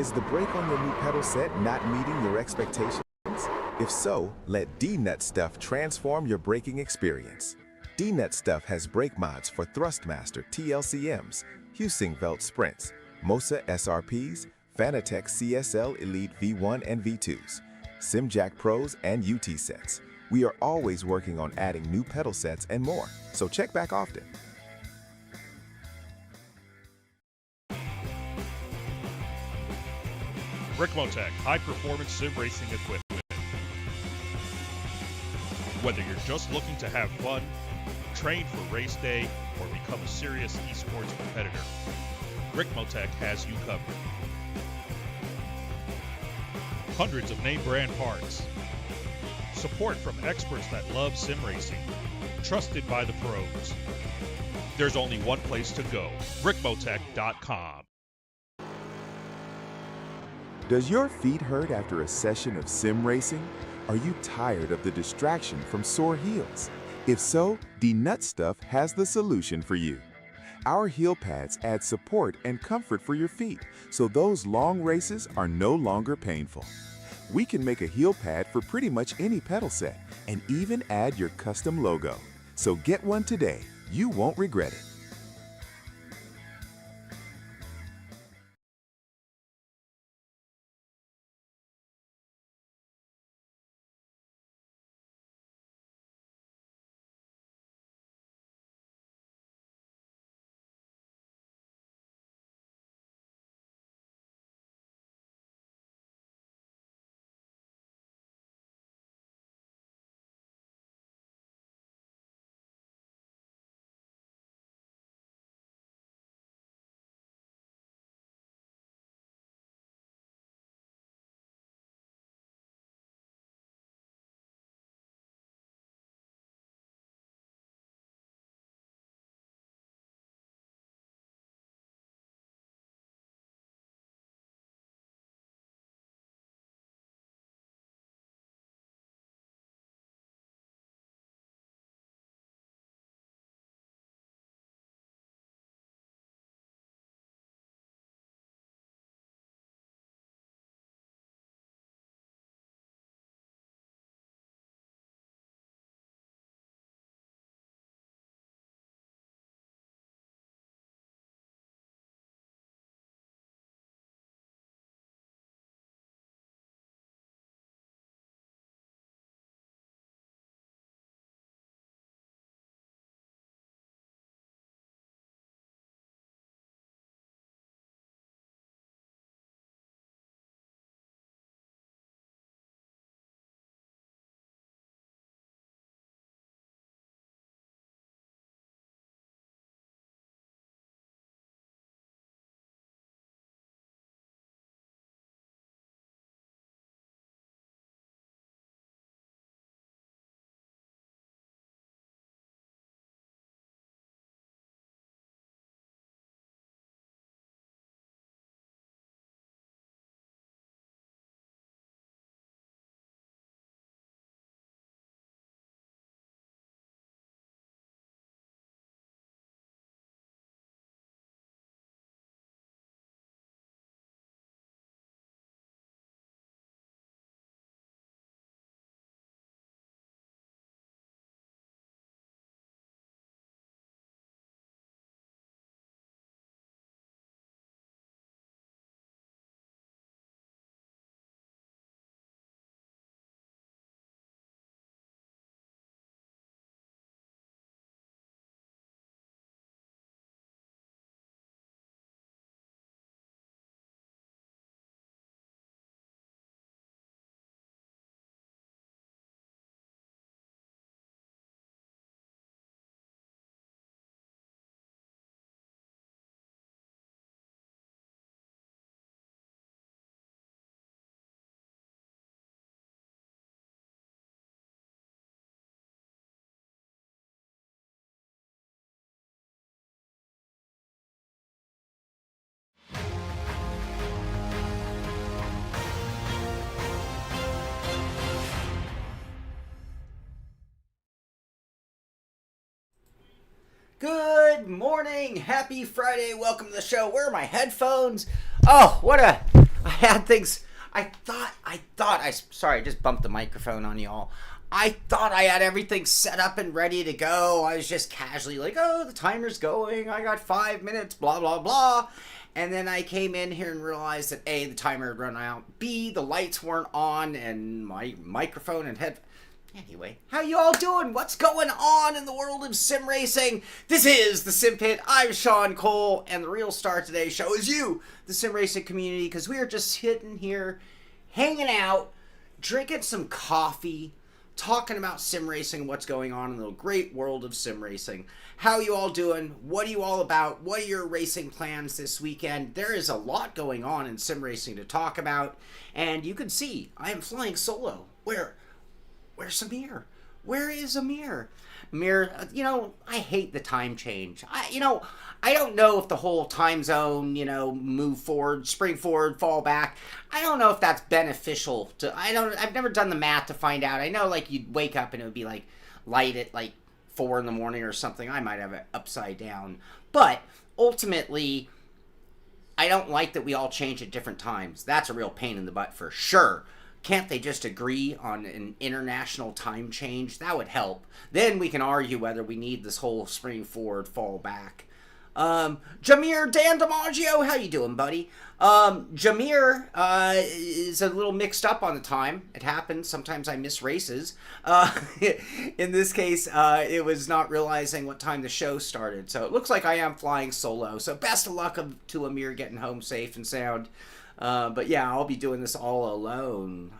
Is the brake on your new pedal set not meeting your expectations? If so, let D-Nut Stuff transform your braking experience. D-Nut Stuff has brake mods for Thrustmaster TLCMs, Husingveld Sprints, Moza SRPs, Fanatec CSL Elite V1 and V2s, Simjack Pros, and UT sets. We are always working on adding new pedal sets and more, so check back often. Ricmotech, high-performance sim racing equipment. Whether you're just looking to have fun, train for race day, or become a serious esports competitor, Ricmotech has you covered. Hundreds of name brand parts. Support from experts that love sim racing. Trusted by the pros. There's only one place to go, ricmotech.com. Does your feet hurt after a session of sim racing? Are you tired of the distraction from sore heels? If so, D-Nut Stuff has the solution for you. Our heel pads add support and comfort for your feet, so those long races are no longer painful. We can make a heel pad for pretty much any pedal set and even add your custom logo. So get one today. You won't regret it. Good morning, happy Friday, welcome to the show. Where are my headphones? Oh, what a had things. Sorry, I just bumped the microphone on y'all. I thought I had everything set up and ready to go. I was just casually like, oh, the timer's going. I got 5 minutes, blah, blah, blah. And then I came in here and realized that A, the timer had run out. B, the lights weren't on and my microphone and head. Anyway, how you all doing? What's going on in the world of sim racing? This is the Simpit. I'm Sean Cole, and the real star of today's show is you, the sim racing community, because we are just sitting here, hanging out, drinking some coffee, talking about sim racing and what's going on in the great world of sim racing. How are you all doing? What are you all about? What are your racing plans this weekend? There is a lot going on in sim racing to talk about, and you can see I am flying solo. Where's Ameer? Where is Ameer? Ameer, I hate the time change. I don't know if the whole time zone, move forward, spring forward, fall back. I don't know if that's beneficial I've never done the math to find out. I know, like, you'd wake up and it would be, like, light at, like, 4 in the morning or something. I might have it upside down. But, ultimately, I don't like that we all change at different times. That's a real pain in the butt for sure. Can't they just agree on an international time change? That would help. Then we can argue whether we need this whole spring forward, fall back. Jameer Dan DiMaggio, how you doing, buddy? Jameer is a little mixed up on the time. It happens. Sometimes I miss races. In this case, it was not realizing what time the show started. So it looks like I am flying solo. So best of luck to Ameer getting home safe and sound. But yeah, I'll be doing this all alone.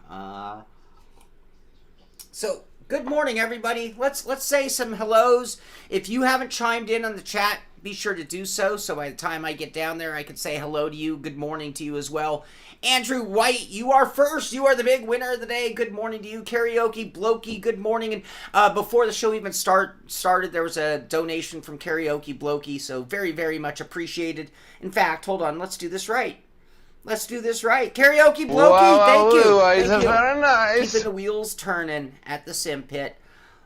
So good morning, everybody. Let's say some hellos. If you haven't chimed in on the chat, be sure to do so. So by the time I get down there, I can say hello to you. Good morning to you as well. Andrew White, you are first. You are the big winner of the day. Good morning to you. Karaoke Blokey, good morning. And before the show even started, there was a donation from Karaoke Blokey. So very, very much appreciated. In fact, hold on. Let's do this right. Let's do this right. Karaoke Blokey, thank you. Thank you. Very nice. Keeping the wheels turning at the Simpit.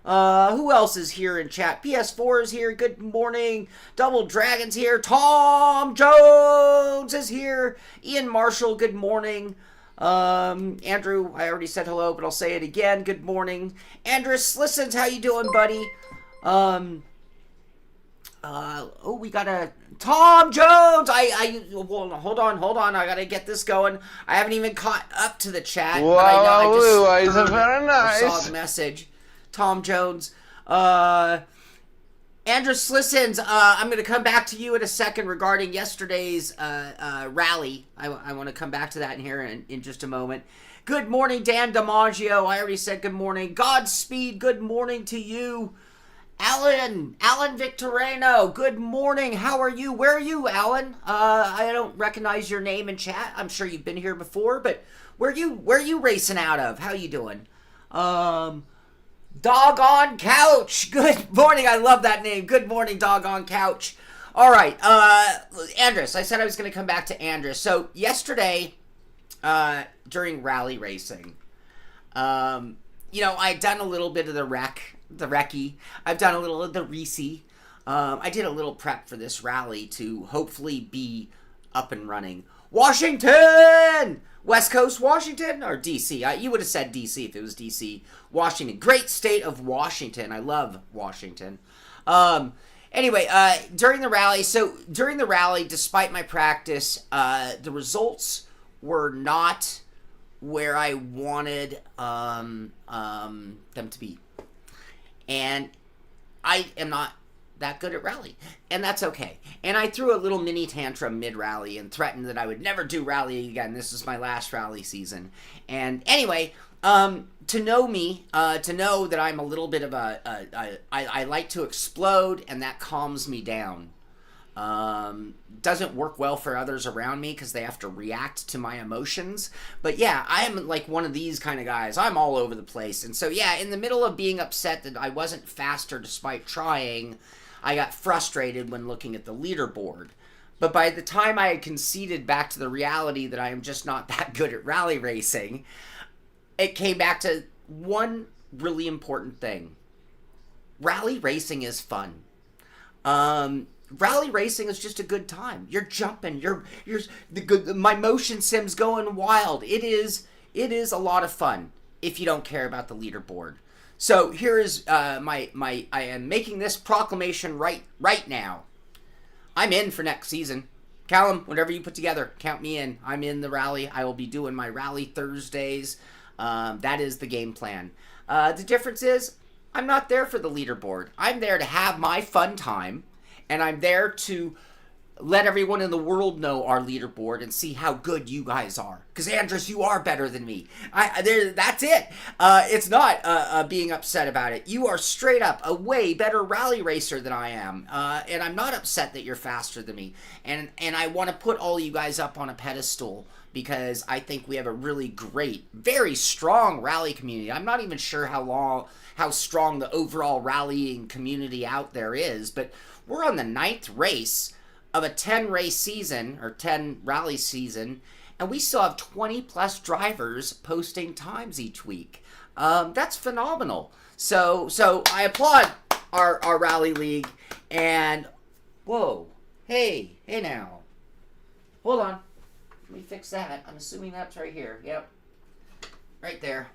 Who else is here in chat? PS4 is here. Good morning. Double Dragon's here. Tom Jones is here. Ian Marshall, good morning. Andrew, I already said hello, but I'll say it again. Good morning. Andrus Listens, how you doing, buddy? We got a Tom Jones. Hold on. I gotta get this going. I haven't even caught up to the chat. Very nice. I saw the message. Tom Jones. Andrew Slissons, I'm gonna come back to you in a second regarding yesterday's rally. I want to come back to that in here in just a moment. Good morning, Dan DiMaggio. I already said good morning. Godspeed. Good morning to you. Alan Victorino, good morning. How are you? Where are you, Alan? I don't recognize your name in chat. I'm sure you've been here before, but where are you racing out of? How you doing? Doggone Couch. Good morning. I love that name. Good morning, Doggone Couch. All right, Andrus. I said I was going to come back to Andrus. So yesterday, during rally racing, I'd done a little bit of the recce. I've done a little of the Reese. I did a little prep for this rally to hopefully be up and running. Washington! West Coast Washington or DC? You would have said DC if it was DC. Washington. Great state of Washington. I love Washington. Anyway, during the rally, despite my practice, the results were not where I wanted them to be. And I am not that good at rally, and that's okay. And I threw a little mini tantrum mid-rally and threatened that I would never do rally again. This is my last rally season. And anyway, to know me, to know that I'm a little bit of I like to explode, and that calms me down. Doesn't work well for others around me because they have to react to my emotions. But yeah, I am like one of these kind of guys. I'm all over the place. And so yeah, in the middle of being upset that I wasn't faster despite trying, I got frustrated when looking at the leaderboard. But by the time I had conceded back to the reality that I am just not that good at rally racing, it came back to one really important thing. Rally racing is fun. rally racing is just a good time. You're jumping. My motion sim's going wild. It is a lot of fun if you don't care about the leaderboard. So here is I am making this proclamation right now. I'm in for next season. Callum, whatever you put together, count me in. I'm in the rally. I will be doing my rally Thursdays. That is the game plan. The difference is I'm not there for the leaderboard. I'm there to have my fun time, and I'm there to let everyone in the world know our leaderboard and see how good you guys are. Because, Andres, you are better than me. That's it. It's not being upset about it. You are straight up a way better rally racer than I am. And I'm not upset that you're faster than me. And I want to put all you guys up on a pedestal because I think we have a really great, very strong rally community. I'm not even sure how strong the overall rallying community out there is, but we're on the 9th race of a 10 race season or 10 rally season, and we still have 20 plus drivers posting times each week. That's phenomenal. So I applaud our rally league. And whoa, hey now, hold on, let me fix that. I'm assuming that's right here. Yep, right there.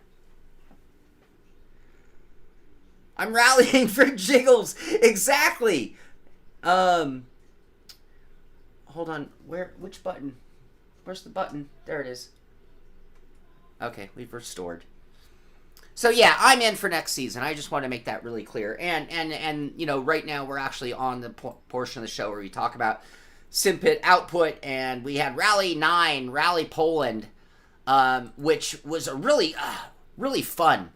I'm rallying for Jiggles. Exactly. Hold on, which button? Where's the button? There it is. Okay, we've restored. So yeah, I'm in for next season. I just want to make that really clear. And you know, right now we're actually on the portion of the show where we talk about Simpit output, and we had Rally 9, Rally Poland, which was a really fun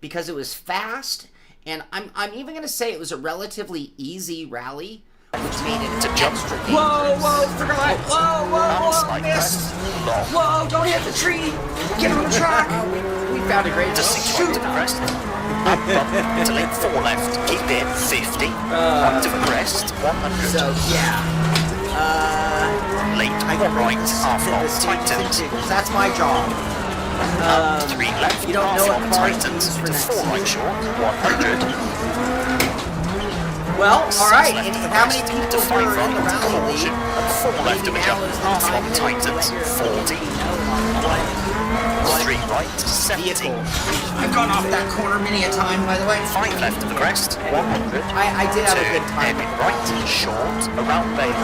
because it was fast, and I'm even going to say it was a relatively easy rally, which made it extra dangerous. Whoa, forgot. Whoa, missed. Whoa, don't hit the tree. Get on the track. We found a great shoot. To the crest. Up bump to lane 4 left. Keep in 50. Up to the crest. 100. So, yeah. Late right. Half long tightens. That's my job. 3 left. You don't half know long what tightens. To 4 right short. 100. Well, alright, and how many To people 5 were in right the to rally caution. league? And 4 left of a jump. Half long tightens. 40. 3 right. 70. I've gone off that corner many a time, by the way. 5 left of the crest. 100. I did have a good Turn time. in right. Short. Around Bale.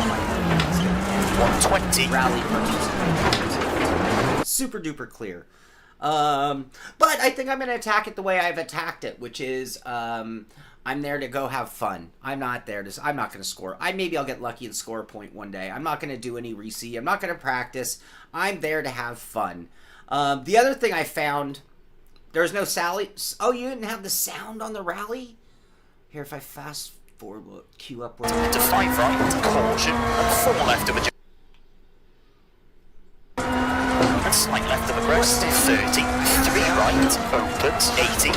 120. Rally purchase. Super duper clear. But I think I'm going to attack it the way I've attacked it, which is, I'm there to go have fun. I'm not there to, I'm not going to score. Maybe I'll get lucky and score a point one day. I'm not going to do any re-see. I'm not going to practice. I'm there to have fun. The other thing I found, there's no Sally. Oh, you didn't have the sound on the rally? Here, if I fast forward, we'll queue up. To 5 right. Caution. And 4 left of a jump. And slight left of a crest. 30. 3 right. Opens. 80.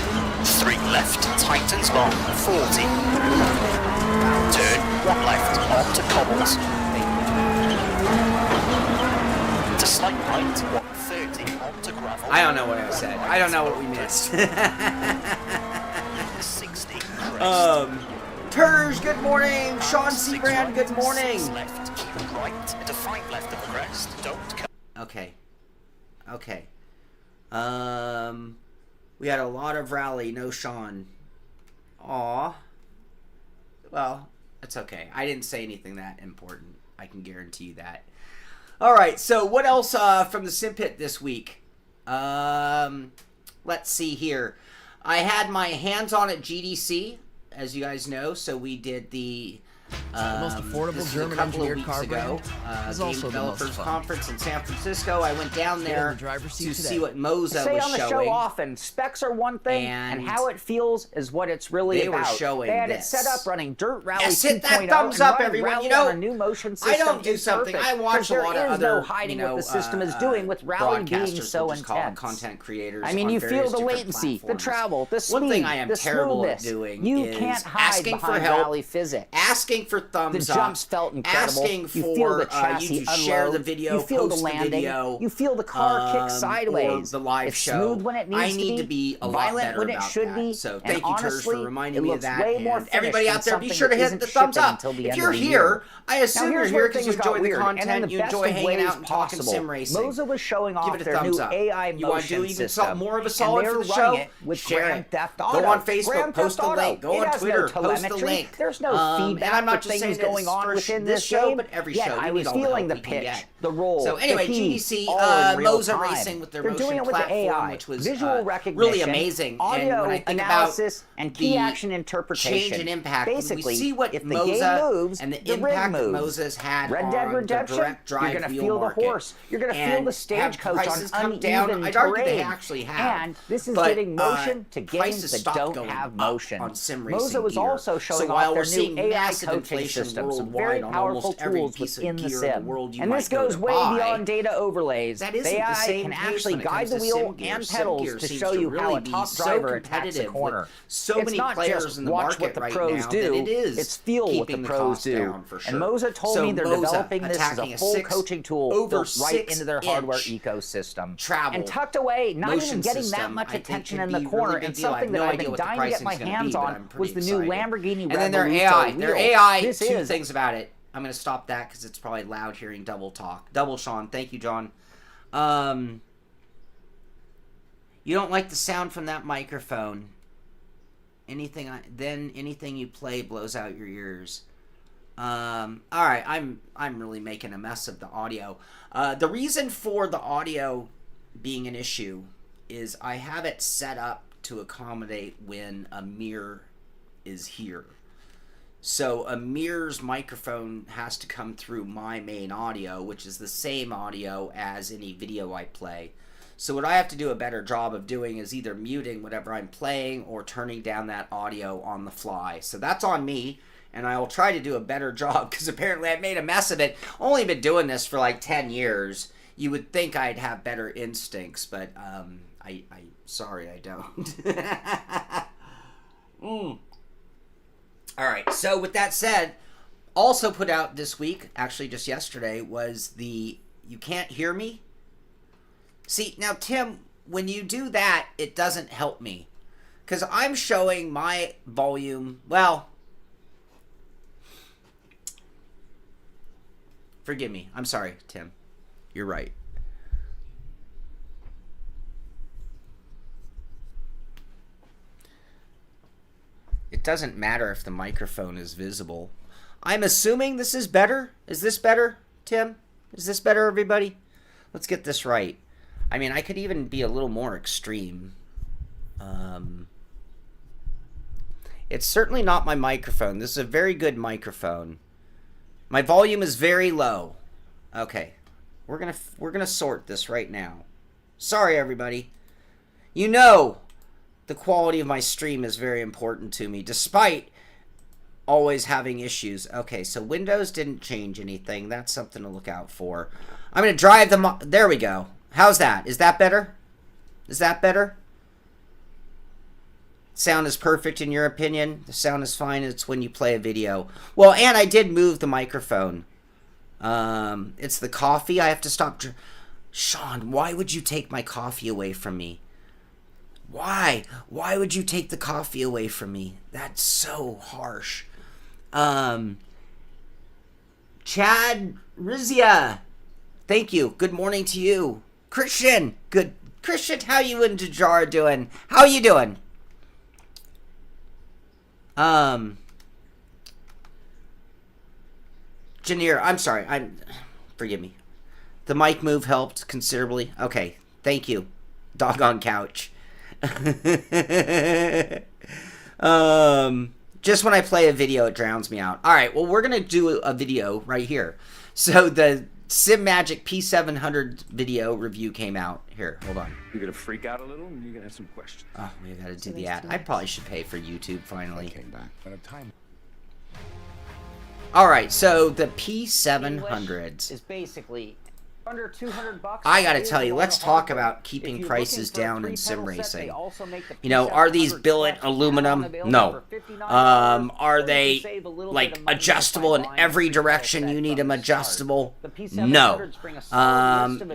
3 left, tightens long, 40. Turn, 1 left, on to cobbles. To slight right, 130, on to gravel. I don't know what I said. I don't know what we missed. 60, crest. Terge, good morning. Shaun Sebring, good morning. 6 left, keep right, into 5 left of the crest, don't come. Okay. We had a lot of rally, no Shaun. Aw. Well, it's okay. I didn't say anything that important. I can guarantee you that. Alright, so what else from the Simpit this week? Let's see here. I had my hands on at GDC, as you guys know, so we did the the most affordable German engineered car brand is Game also the most Developers fun. Conference in San Francisco. I went down there the driver's seat to today. see what Moza Say was on the showing. show often, specs are one thing, and how it feels is what it's really They were about. showing They had this. it set up running Dirt Rally Yes, 2.0 hit that thumbs and up, running everyone. Rally You know, on a new motion system I don't do is something. perfect, I watch 'cause a lot of there is other, no hiding you know, what the system is doing with Rally being broadcasters, so we'll just call them intense. content creators. I mean, on you feel various the different latency, the platforms. travel, the speed, One thing I am the terrible at smoothness. doing You is can't hide asking for behind help, Rally physics. asking asking for thumbs the up. jumps felt incredible. Asking you for feel the chassis you to unload. share the video, you feel post the landing. the video, you feel the car kick sideways. or the live it's show. smooth when it needs I need to be a lot violent better when it about should that. be. So and thank you, Turs, honestly, for reminding me of that. Way more And everybody out there, be something sure to that hit isn't the thumbs shipping up. until the If end you're of the here, year. I assume you're here's here where because you things got enjoy the weird, and in content, the you best enjoy of hanging ways out and talking possible. sim racing. Moza was showing off Give it a their thumbs new up. AI You want to do motion even system. more of a And solid they're for the running show? it with Share Grand it. Theft Auto. Go on Facebook, Grand post Theft the link. Auto. Go on It has Twitter, no post the telemetry. link. There's no And feedback I'm not for just saying things that going on for within this this show, game. but every Yet show. I We was need all the feeling help the we can pitch, get. the roll, So anyway, the heat, GDC, all in real Moza time. Racing with their They're motion doing it with platform, AI, which was visual recognition, really amazing. audio And when I think analysis, and key the action interpretation. change in impact, Basically, when we see what if the Moza game moves, and the rig impact that moves. Moza's had Red on Dead the Redemption, direct drive you're going to wheel feel market. the horse. You're going to feel And the have stagecoach prices on come uneven down? I'd argue they terrain. actually have. And this is But, getting motion to games prices that stopped don't going have up motion. on sim racing Moza was gear. also showing So while off we're their seeing new AI massive coaching inflation system, some worldwide very on powerful almost every tools piece of within the gear in the sim. world you And might this go goes to way buy, beyond data overlays. that The isn't the AI same can case actually when it guide comes the to wheel sim gear. and Sim pedals gear to seems show to you how really a be top so driver attacks a competitive corner. with so It's many not players just in the watch market what the right pros now do, that it is it's feel what the keeping pros costs do. down for sure. And Moza told So me they're Moza developing this as attacking a a full 6 coaching tool over built right 6 into their hardware inch ecosystem. travel And tucked away, not even motion getting that system, much I think attention could in the be corner, really big and deal. I have something no that I've idea been what the dying to get my pricing's gonna hands be, but on I'm was the pretty new excited. Lamborghini And then their Revoluto AI. wheel. Their AI, This two is things about it. I'm going to stop that because it's probably loud hearing double talk. Double Sean. Thank you, John. You don't like the sound from that microphone. Then anything you play blows out your ears. All right, I'm really making a mess of the audio. The reason for the audio being an issue is I have it set up to accommodate when Ameer is here. So Ameer's microphone has to come through my main audio, which is the same audio as any video I play. So what I have to do a better job of doing is either muting whatever I'm playing or turning down that audio on the fly. So that's on me, and I will try to do a better job because apparently I've made a mess of it. Only been doing this for like 10 years. You would think I'd have better instincts, but sorry, I don't. All right, so with that said, also put out this week, actually just yesterday, was the You Can't Hear Me. See, now, Tim, when you do that, it doesn't help me. Because I'm showing my volume, well, forgive me. I'm sorry, Tim. You're right. It doesn't matter if the microphone is visible. I'm assuming this is better. Is this better, Tim? Is this better, everybody? Let's get this right. I mean, I could even be a little more extreme. It's certainly not my microphone. This is a very good microphone. My volume is very low. Okay. We're gonna sort this right now. Sorry, everybody. You know the quality of my stream is very important to me, despite always having issues. Okay, so Windows didn't change anything. That's something to look out for. I'm going to drive them. There we go. How's that? Is that better? Is that better? Sound is perfect in your opinion? The sound is fine. It's when you play a video. Well, and I did move the microphone. It's the coffee. I have to stop. Sean, why would you take my coffee away from me? Why? Why would you take the coffee away from me? That's so harsh. Chad Rizia, thank you. Good morning to you. Christian, good. Christian, how you and Dajar doing? How you doing? Janeer, I'm sorry. Forgive me. The mic move helped considerably. Okay, thank you. Doggone couch. Just when I play a video, it drowns me out. All right, well, we're gonna do a video right here. So the Simagic P700 video review came out. Here, hold on. You're gonna freak out a little, and you're gonna have some questions. Oh, we gotta do the ad. I probably should pay for YouTube finally. Came back. I have time. All right, so the P700s is basically under $200. I gotta tell you, let's talk about keeping prices down in sim racing. You know, are these billet aluminum? No. Are they like adjustable in every direction you need them adjustable? No.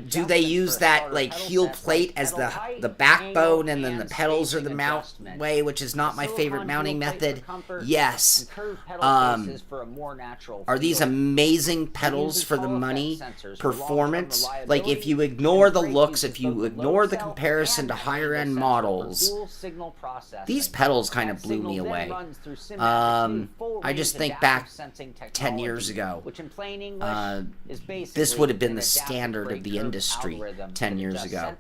Do they use that like heel plate as the backbone and then the pedals are the mount way, which is not my favorite mounting method? Yes. Are these amazing pedals for the money? Performance? Like, if you ignore the looks, if you ignore the comparison to higher end models, these pedals kind of blew me away. I just think back 10 years ago, this would have been the standard of the industry 10 years ago.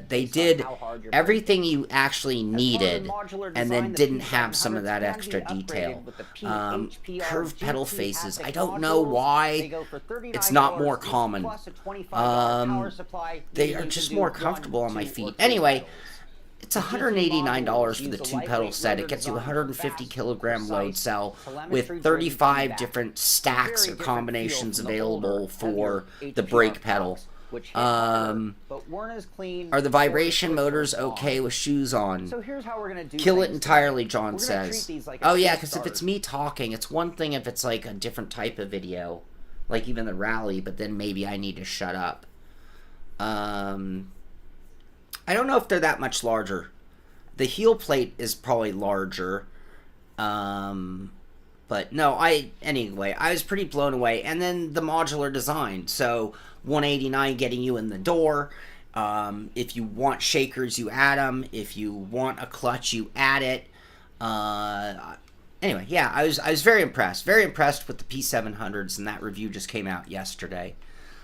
They did everything you actually needed and then didn't have some of that extra detail. Curved pedal faces, I don't know why it's not more common. They are just more comfortable on my feet. Anyway, it's $189 for the 2-pedal set. It gets you a 150 kilogram load cell with 35 different stacks or combinations available for the brake pedal. Are the vibration motors okay with shoes on? Kill it entirely, John says. Oh yeah, because if it's me talking, it's one thing if it's like a different type of video. Like even the rally, but then maybe I need to shut up. I don't know if they're that much larger. The heel plate is probably larger. But no, anyway, I was pretty blown away. And then the modular design. So $189 getting you in the door. If you want shakers, you add them. If you want a clutch, you add it. Anyway, yeah, I was very impressed with the P700s, and that review just came out yesterday.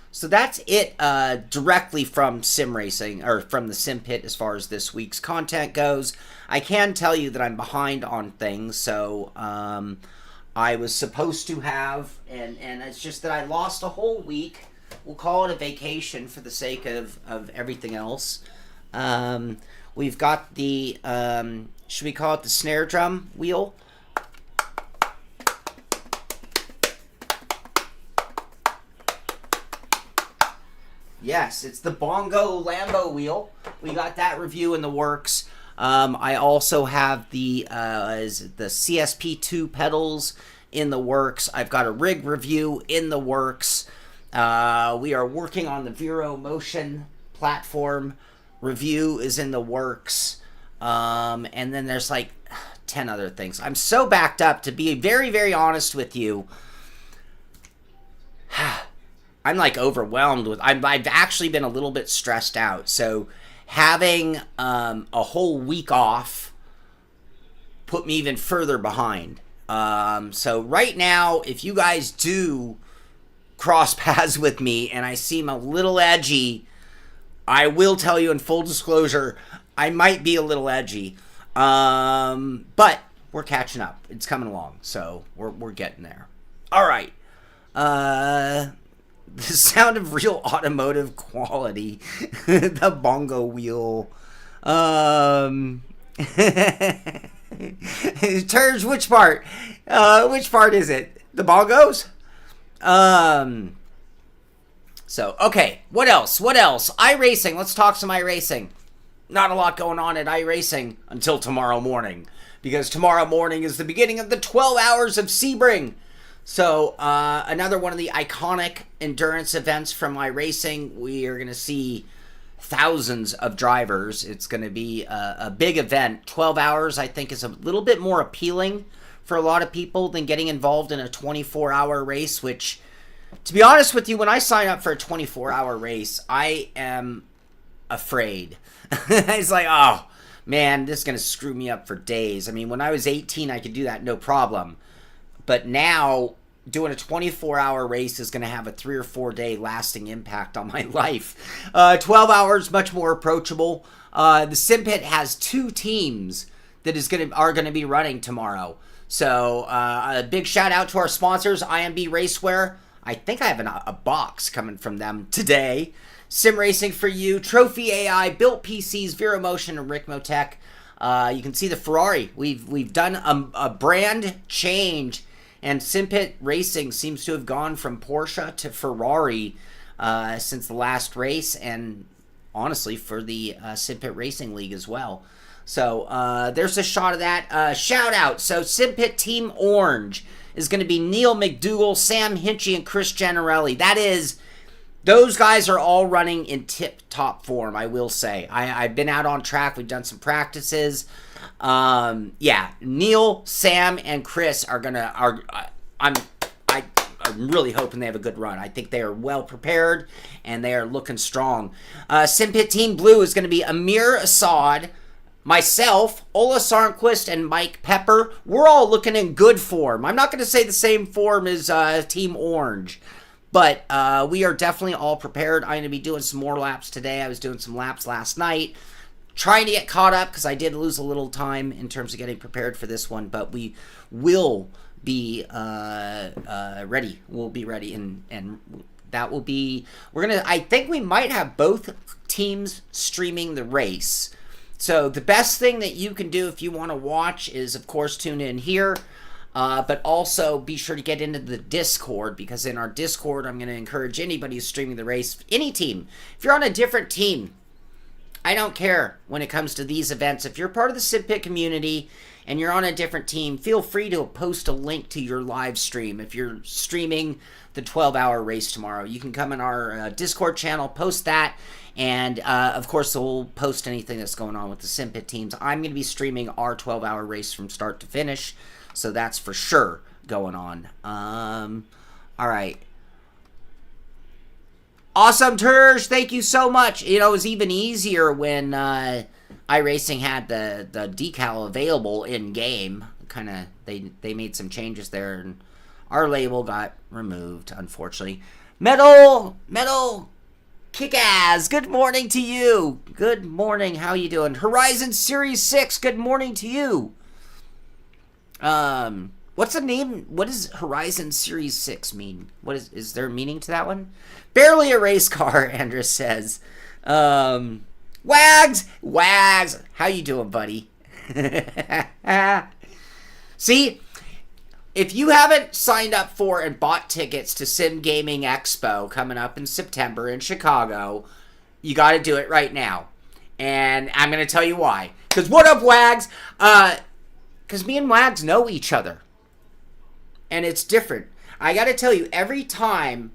So that's it directly from sim racing, or from the Simpit as far as this week's content goes. I can tell you that I'm behind on things, so I was supposed to have, and it's just that I lost a whole week. We'll call it a vacation for the sake of everything else. We've got the, should we call it the snare drum wheel? Yes, it's the Bongo Lambo wheel. We got that review in the works. I also have the CSP2 pedals in the works. I've got a rig review in the works. We are working on the Vero Motion platform. Review is in the works. And then there's like 10 other things. I'm so backed up, to be very, very honest with you. I'm like overwhelmed with, I've actually been a little bit stressed out. So having a whole week off put me even further behind. So right now, if you guys do cross paths with me and I seem a little edgy, I will tell you in full disclosure, I might be a little edgy. But we're catching up. It's coming along. So we're getting there. All right. The sound of real automotive quality. The bongo wheel. Turge, which part? Which part is it? The bongos? So, okay. What else? iRacing. Let's talk some iRacing. Not a lot going on at iRacing until tomorrow morning. Because tomorrow morning is the beginning of the 12 Hours of Sebring. So, another one of the iconic endurance events from iRacing. We are going to see thousands of drivers. It's going to be a big event. 12 hours, I think, is a little bit more appealing for a lot of people than getting involved in a 24-hour race, which, to be honest with you, when I sign up for a 24-hour race, I am afraid. It's like, oh, man, this is going to screw me up for days. I mean, when I was 18, I could do that no problem. But now, doing a 24-hour race is going to have a 3 or 4 day lasting impact on my life. 12 hours, much more approachable. The Simpit has 2 teams that are going to be running tomorrow. So, a big shout out to our sponsors, IMB Racewear. I think I have a box coming from them today. Sim Racing for You, Trophy AI, Built PCs, Vero Motion, and Ricmotech. You can see the Ferrari. We've done a brand change. And Simpit Racing seems to have gone from Porsche to Ferrari. since the last race, and honestly for the Simpit Racing League as well. So there's a shot of that. Shout out. So Simpit Team Orange is going to be Neil McDougall, Sam Hinchy, and Chris Gianarelli. Those guys are all running in tip-top form, I will say. I've been out on track. We've done some practices. Yeah, Neil, Sam, and Chris are going to... I'm really hoping they have a good run. I think they are well prepared, and they are looking strong. Simpit Team Blue is going to be Amir Assad, myself, Ola Sarnquist, and Mike Pepper. We're all looking in good form. I'm not going to say the same form as Team Orange, but we are definitely all prepared. I'm going to be doing some more laps today. I was doing some laps last night, trying to get caught up because I did lose a little time in terms of getting prepared for this one, but we will be ready. We'll be ready, and that will be... I think we might have both teams streaming the race. So the best thing that you can do if you want to watch is, of course, tune in here. But also be sure to get into the Discord, because in our Discord, I'm going to encourage anybody who's streaming the race, any team. If you're on a different team, I don't care when it comes to these events. If you're part of the Simpit community and you're on a different team, feel free to post a link to your live stream. If you're streaming the 12-hour race tomorrow, you can come in our Discord channel, post that, and of course we'll post anything that's going on with the Simpit teams. I'm going to be streaming our 12-hour race from start to finish, so that's for sure going on. All right. Awesome, Terj. Thank you so much. You know, it was even easier when iRacing had the decal available in-game. Kind of, they made some changes there, and our label got removed, unfortunately. Metal Kick-Ass, good morning to you. Good morning. How you doing? Horizon Series 6, good morning to you. What's the name? What does Horizon Series 6 mean? What is there a meaning to that one? Barely a race car, Andres says. Wags, how you doing, buddy? See, if you haven't signed up for and bought tickets to Sim Gaming Expo coming up in September in Chicago, you got to do it right now. And I'm going to tell you why. Because what up, Wags? Because me and Wags know each other. And it's different. I got to tell you, every time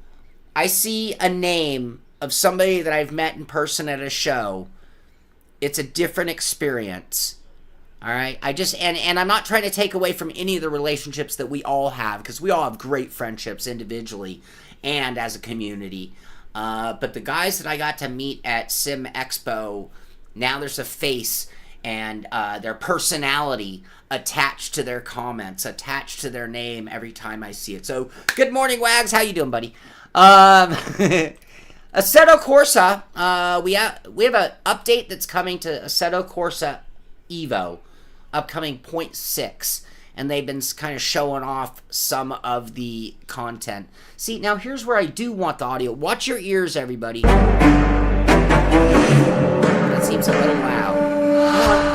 I see a name of somebody that I've met in person at a show, it's a different experience. All right? And I'm not trying to take away from any of the relationships that we all have, because we all have great friendships individually and as a community. But the guys that I got to meet at Sim Expo, now there's a face and their personality attached to their comments, attached to their name every time I see it. So, good morning, Wags. How you doing, buddy? Assetto Corsa, we have an update that's coming to Assetto Corsa Evo, upcoming 0.6, and they've been kind of showing off some of the content. See, now here's where I do want the audio. Watch your ears, everybody. That seems a little loud.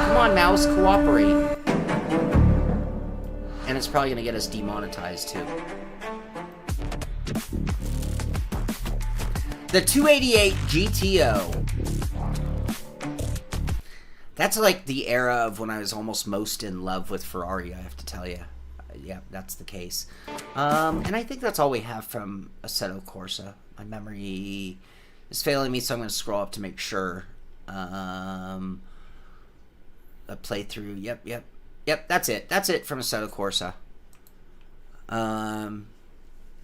Come on, mouse, cooperate. And it's probably going to get us demonetized, too. The 288 GTO. That's like the era of when I was almost most in love with Ferrari, I have to tell you. Yeah, that's the case. And I think that's all we have from Assetto Corsa. My memory is failing me, so I'm going to scroll up to make sure. A playthrough. Yep, that's it. That's it from Assetto Corsa.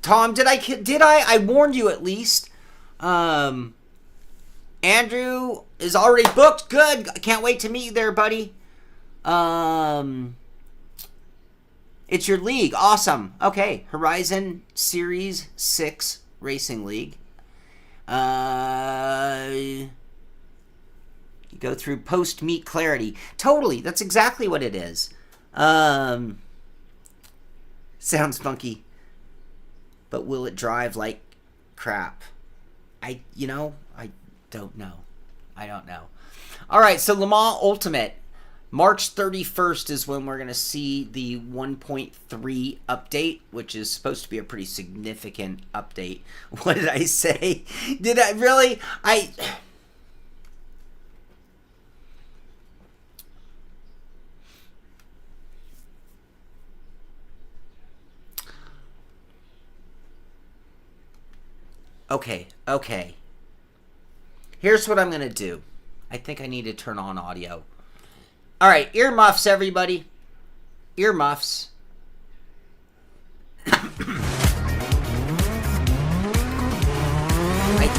Tom, did I warned you at least. Andrew is already booked. Good. I can't wait to meet you there, buddy. It's your league. Awesome. Okay. Horizon Series 6 Racing League. You go through post-meet clarity. Totally. That's exactly what it is. Sounds funky. But will it drive like crap? I don't know. I don't know. All right, so Le Mans Ultimate. March 31st is when we're going to see the 1.3 update, which is supposed to be a pretty significant update. What did I say? Did I really? Okay. Here's what I'm going to do. I think I need to turn on audio. All right, earmuffs, everybody. Earmuffs. I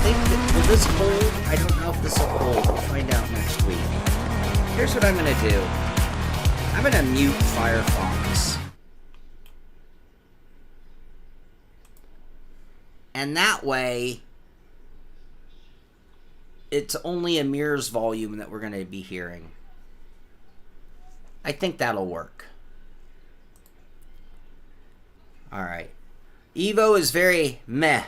think that, will this hold? I don't know if this will hold. We'll find out next week. Here's what I'm going to do. I'm going to mute Firefox. And that way, it's only Ameer's volume that we're going to be hearing. I think that'll work. All right. Evo is very meh.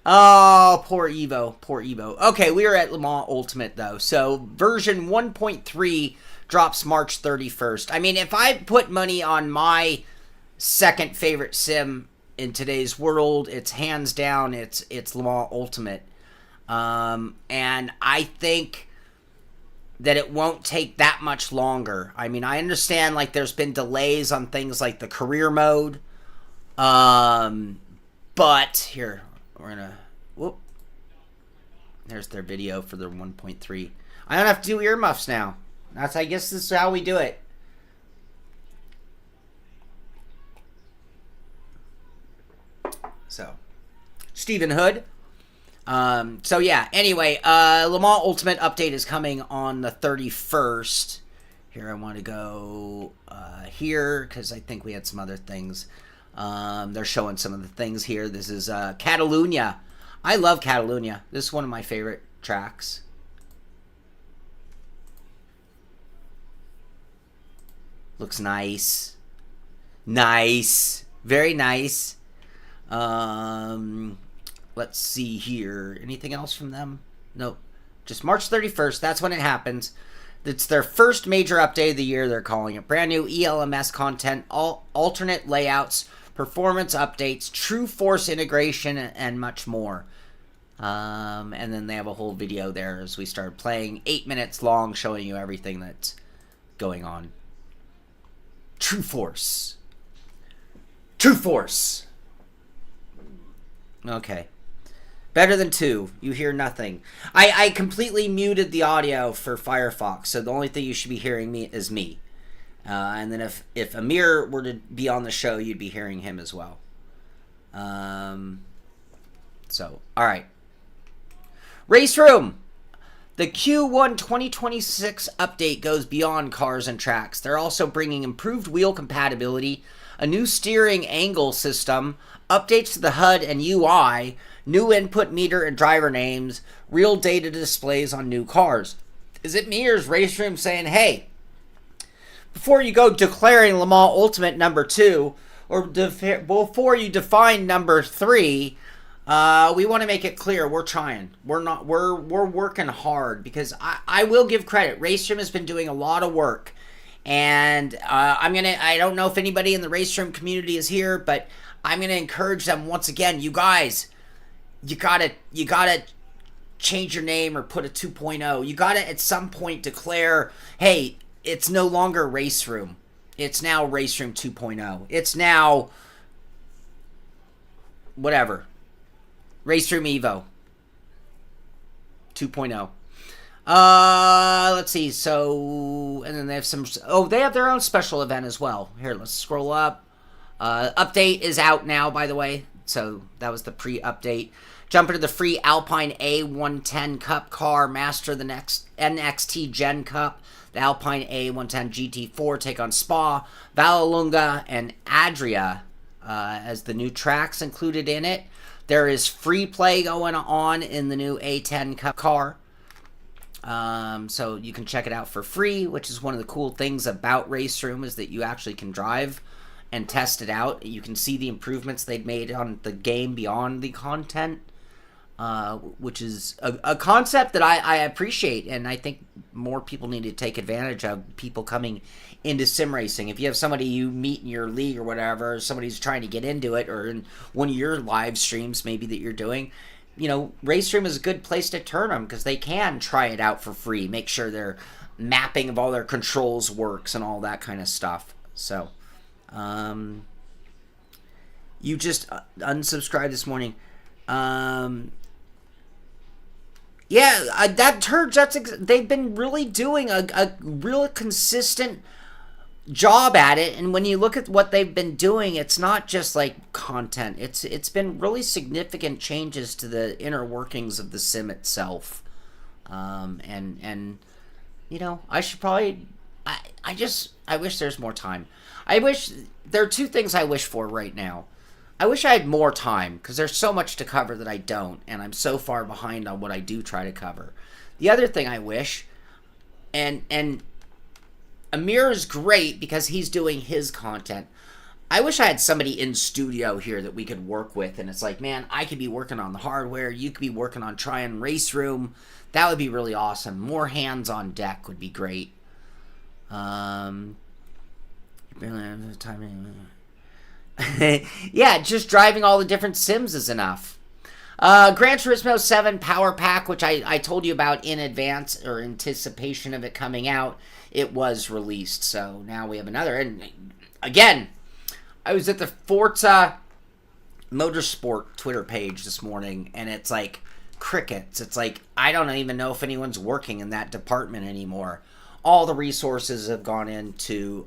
Oh, poor Evo. Poor Evo. Okay, we are at Le Mans Ultimate, though. So, version 1.3 drops March 31st. I mean, if I put money on my second favorite sim in today's world, it's hands down, it's Le Mans Ultimate. And I think that it won't take that much longer. I mean, I understand, like, there's been delays on things like the career mode. But, here, we're gonna, whoop. There's their video for their 1.3. I don't have to do earmuffs now. I guess this is how we do it. So, Stephen Hood. So yeah, anyway, Le Mans Ultimate update is coming on the 31st. Here, I want to go here, because I think we had some other things. They're showing some of the things here. This is Catalunya. I love Catalunya. This is one of my favorite tracks. Looks nice. Nice. Very nice. Let's see here. Anything else from them? Nope. Just March 31st. That's when it happens. It's their first major update of the year, they're calling it. Brand new ELMS content, alternate layouts, performance updates, True Force integration, and much more. And then they have a whole video there as we start playing. 8 minutes long, showing you everything that's going on. True Force. True Force. Okay. Better than 2. You hear nothing. I completely muted the audio for Firefox, so the only thing you should be hearing me is me. And then if Ameer were to be on the show, you'd be hearing him as well. So, alright. RaceRoom! The Q1 2026 update goes beyond cars and tracks. They're also bringing improved wheel compatibility, a new steering angle system, updates to the HUD and UI, new input meter and driver names, real data displays on new cars. Is it me or is RaceRoom saying, hey, before you go declaring Le Mans Ultimate number 2, or before you define number 3, we want to make it clear we're trying. We're working hard, because I will give credit. RaceRoom has been doing a lot of work, and I don't know if anybody in the RaceRoom community is here, but I'm gonna encourage them once again. You guys, you gotta change your name or put a 2.0. You gotta at some point declare, hey, it's no longer RaceRoom. It's now RaceRoom 2.0. It's now whatever. RaceRoom Evo 2.0. Let's see. So, and then they have some. Oh, they have their own special event as well. Here, let's scroll up. Update is out now, by the way. So that was the pre-update. Jump into the free Alpine A110 Cup car. Master the next NXT Gen Cup. The Alpine A110 GT4 take on Spa, Vallelunga, and Adria as the new tracks included in it. There is free play going on in the new A10 Cup car. So you can check it out for free, which is one of the cool things about RaceRoom, is that you actually can drive and test it out. You can see the improvements they've made on the game beyond the content. which is a concept that I appreciate, and I think more people need to take advantage of, people coming into sim racing. If you have somebody you meet in your league or whatever, somebody's trying to get into it, or in one of your live streams maybe that you're doing, you know, RaceRoom is a good place to turn them, because they can try it out for free, make sure their mapping of all their controls works and all that kind of stuff. So, you just unsubscribed this morning. Yeah, that turns, they've been really doing a real consistent job at it, and when you look at what they've been doing, it's not just like content. It's been really significant changes to the inner workings of the sim itself. And you know, I should probably, I wish there's more time. There are two things I wish for right now. I wish I had more time, because there's so much to cover that I don't, and I'm so far behind on what I do try to cover. The other thing I wish, and Ameer is great because he's doing his content. I wish I had somebody in studio here that we could work with, and it's like, man, I could be working on the hardware, you could be working on trying RaceRoom. That would be really awesome. More hands on deck would be great. Yeah, just driving all the different sims is enough. Gran Turismo 7 Power Pack, which I told you about in advance, or anticipation of it coming out, it was released. So now we have another. And again, I was at the Forza Motorsport Twitter page this morning, and it's like crickets. It's like, I don't even know if anyone's working in that department anymore. All the resources have gone into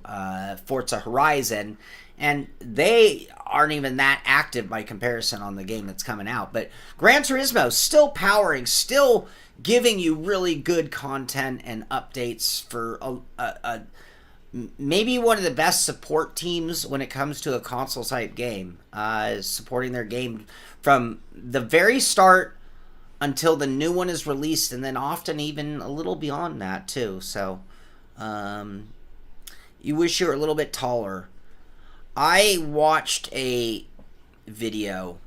Forza Horizon, and they aren't even that active by comparison on the game that's coming out. But Gran Turismo still powering, still giving you really good content and updates for maybe one of the best support teams when it comes to a console type game. Supporting their game from the very start until the new one is released, and then often even a little beyond that too. So you wish you were a little bit taller. I watched a video.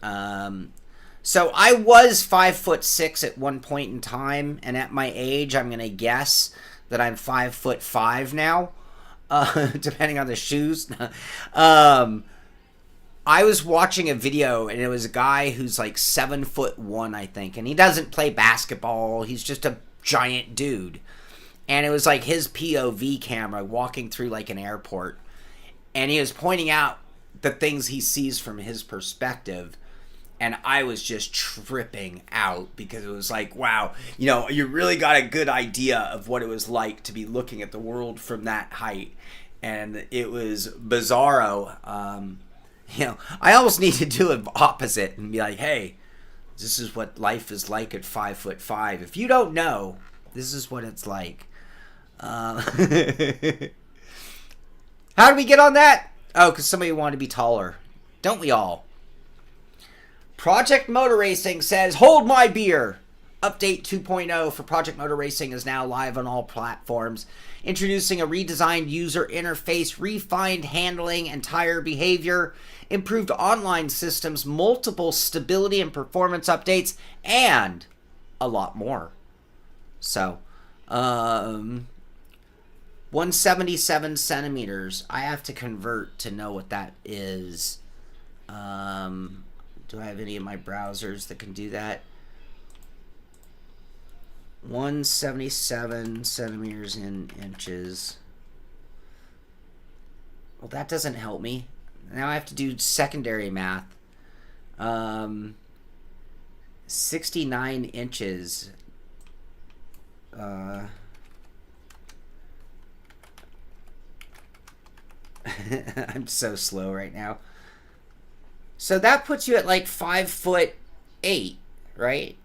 So I was 5'6" at one point in time, and at my age, I'm gonna guess that I'm 5'5" now, depending on the shoes. I was watching a video, and it was a guy who's like 7'1", I think, and he doesn't play basketball. He's just a giant dude, and it was like his POV camera walking through like an airport. And he was pointing out the things he sees from his perspective. And I was just tripping out, because it was like, wow, you know, you really got a good idea of what it was like to be looking at the world from that height. And it was bizarro. You know, I almost need to do an opposite and be like, hey, this is what life is like at 5'5". If you don't know, this is what it's like. How do we get on that? Oh, because somebody wanted to be taller. Don't we all? Project Motor Racing says, hold my beer. Update 2.0 for Project Motor Racing is now live on all platforms, introducing a redesigned user interface, refined handling and tire behavior, improved online systems, multiple stability and performance updates, and a lot more. So, 177 centimeters. I have to convert to know what that is. Do I have any of my browsers that can do that? 177 centimeters in inches. Well, that doesn't help me. Now I have to do secondary math. 69 inches. I'm so slow right now. So that puts you at like 5'8", right?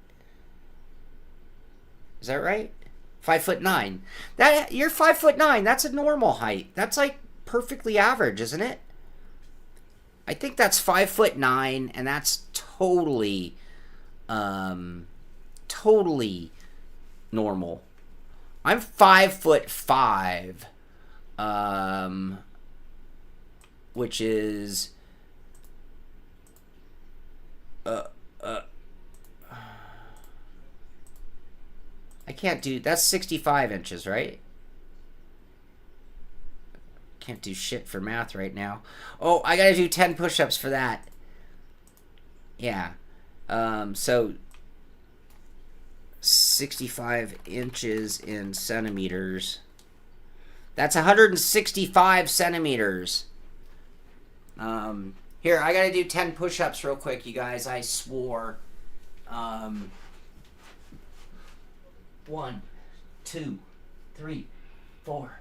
Is that right? 5'9". You're 5'9". That's a normal height. That's like perfectly average, isn't it? I think that's 5'9", and that's totally normal. I'm 5'5", which is I can't do, that's 65 inches, right? Can't do shit for math right now. Oh, I gotta do 10 push-ups for that. Yeah. So 65 inches in centimeters. That's 165 centimeters. Here, I gotta do 10 push-ups real quick, you guys. I swore. 1, 2, 3, 4,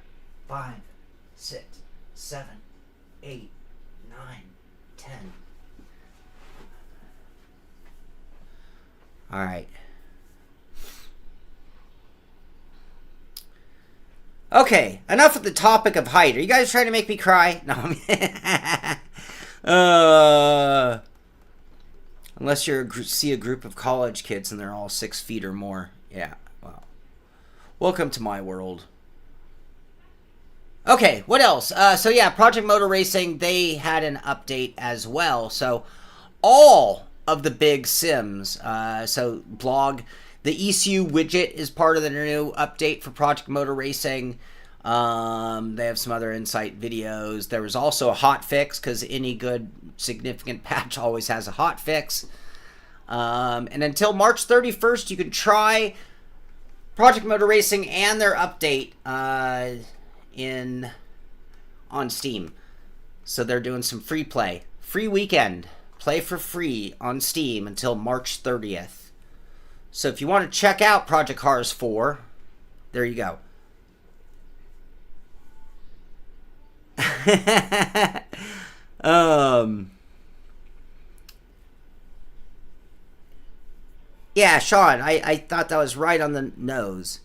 5, 6, 7, 8, 9, 10. All right. Okay, enough with the topic of height. Are you guys trying to make me cry? No. Unless you see a group of college kids and they're all 6 feet or more. Yeah, well. Welcome to my world. Okay, what else? So yeah, Project Motor Racing, they had an update as well. So all of the big sims, so blog, the ECU widget is part of the new update for Project Motor Racing. They have some other insight videos. There was also a hot fix, because any good significant patch always has a hot fix. And until March 31st, you can try Project Motor Racing and their update on Steam. So they're doing some free play. Free weekend. Play for free on Steam until March 30th. So if you want to check out Project Cars 4, there you go. Yeah, Sean, I thought that was right on the nose.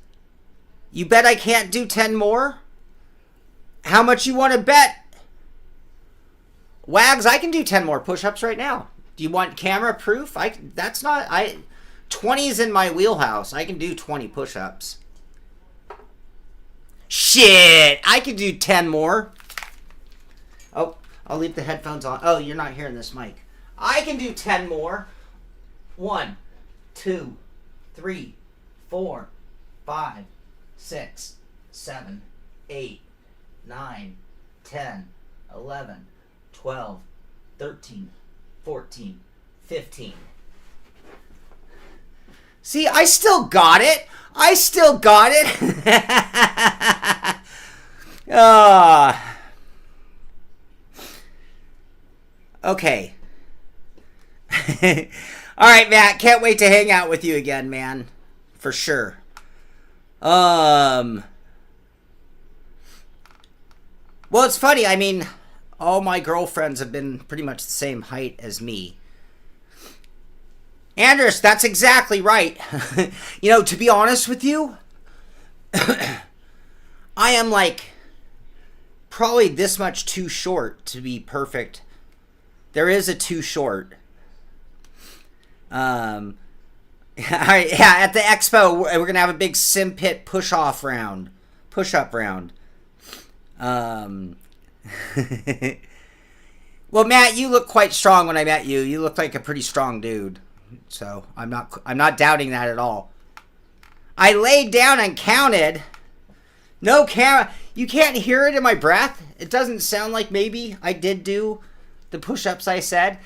You bet I can't do 10 more? How much you want to bet? Wags, I can do 10 more push-ups right now. Do you want camera proof? 20 is in my wheelhouse. I can do 20 push-ups. Shit! I can do 10 more. Oh, I'll leave the headphones on. Oh, you're not hearing this mic. I can do 10 more. 1, 2, 3, 4, 5, 6, 7, 8, 9, 10, 11, 12, 13, 14, 15. See, I still got it. I still got it. Okay. All right, Matt. Can't wait to hang out with you again, man. For sure. Well, it's funny. I mean, all my girlfriends have been pretty much the same height as me. Anders, that's exactly right. You know, to be honest with you, I am like probably this much too short to be perfect. There is a too short. Yeah, at the expo, we're going to have a big Simpit push-up round. Well, Matt, you look quite strong when I met you. You look like a pretty strong dude. So I'm not doubting that at all. I laid down and counted. No camera. You can't hear it in my breath. It doesn't sound like maybe I did do the push-ups I said.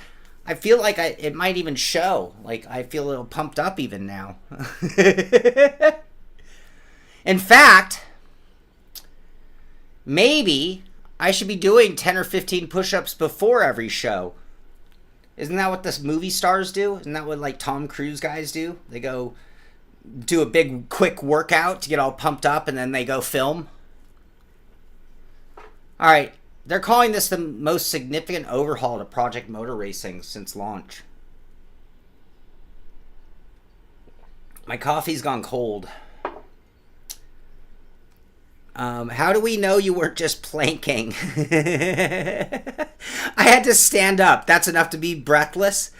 I feel like it might even show. Like I feel a little pumped up even now. In fact, maybe I should be doing 10 or 15 push-ups before every show. Isn't that what the movie stars do? Isn't that what like Tom Cruise guys do? They go do a big quick workout to get all pumped up and then they go film. All right. They're calling this the most significant overhaul to Project Motor Racing since launch. My coffee's gone cold. How do we know you weren't just planking? I had to stand up. That's enough to be breathless.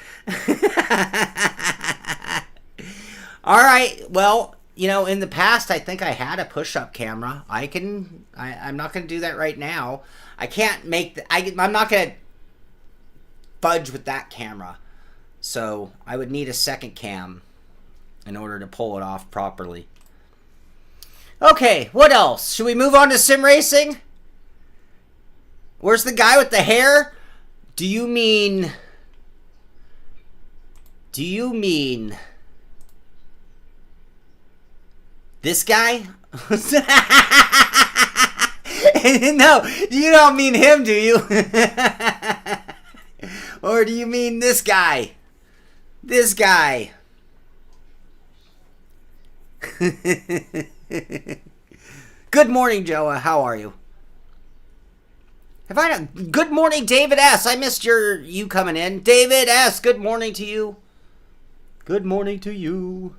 All right. Well, you know, in the past, I think I had a push-up camera. I'm not going to do that right now. I can't make I'm not going to fudge with that camera. So I would need a second cam in order to pull it off properly. Okay, what else? Should we move on to sim racing? Where's the guy with the hair? Do you mean this guy? No, you don't mean him, do you? Or do you mean this guy? This guy. Good morning, Joa. How are you? Good morning, David S. I missed you coming in. David S. Good morning to you. Good morning to you.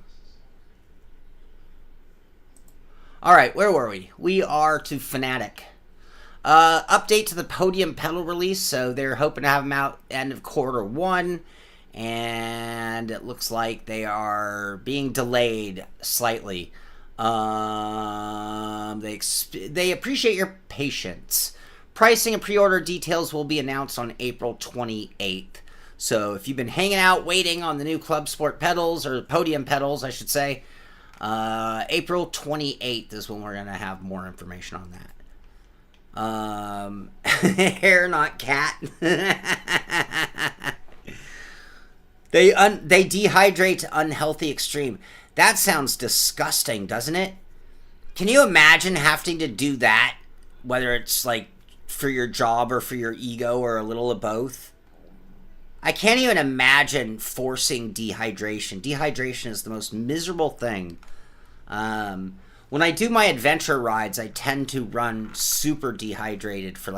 All right, where were we? We are to Fanatec. Update to the podium pedal release. So they're hoping to have them out end of Q1. And it looks like they are being delayed slightly. They appreciate your patience. Pricing and pre-order details will be announced on April 28th. So if you've been hanging out waiting on the new Club Sport pedals, or podium pedals, I should say, April 28th is when we're going to have more information on that. Hair, not cat. They dehydrate to unhealthy extreme. That sounds disgusting, doesn't it? Can you imagine having to do that, whether it's like for your job or for your ego or a little of both? I can't even imagine forcing dehydration. Dehydration is the most miserable thing. When I do my adventure rides, I tend to run super dehydrated for